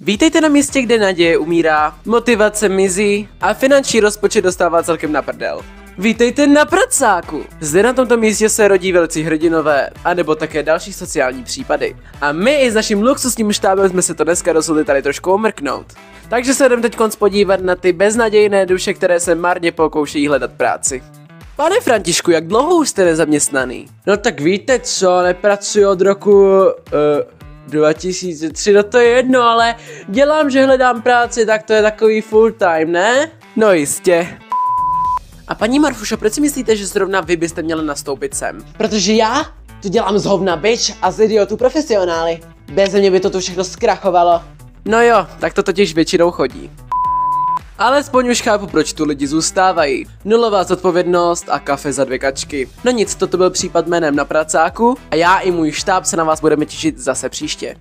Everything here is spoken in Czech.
Vítejte na místě, kde naděje umírá, motivace mizí a finanční rozpočet dostává celkem na prdel. Vítejte na pracáku! Zde na tomto místě se rodí velcí hrdinové, anebo také další sociální případy. A my i s naším luxusním štábem jsme se to dneska rozhodli tady trošku omrknout. Takže se jdem teďkonc podívat na ty beznadějné duše, které se marně pokoušejí hledat práci. Pane Františku, jak dlouho už jste nezaměstnaný? No tak víte co, nepracuji od roku 2003, no to je jedno, ale dělám, že hledám práci, tak to je takový full time, ne? No jistě. A paní Marfušo, proč si myslíte, že zrovna vy byste měli nastoupit sem? Protože já to dělám z hovna bitch a z idiotů profesionály. Bez mě by to tu všechno zkrachovalo. No jo, tak to totiž většinou chodí. Alespoň už chápu, proč tu lidi zůstávají. Nulová zodpovědnost a kafe za 2 kačky. No nic, toto byl případ jménem na pracáku a já i můj štáb se na vás budeme těšit zase příště.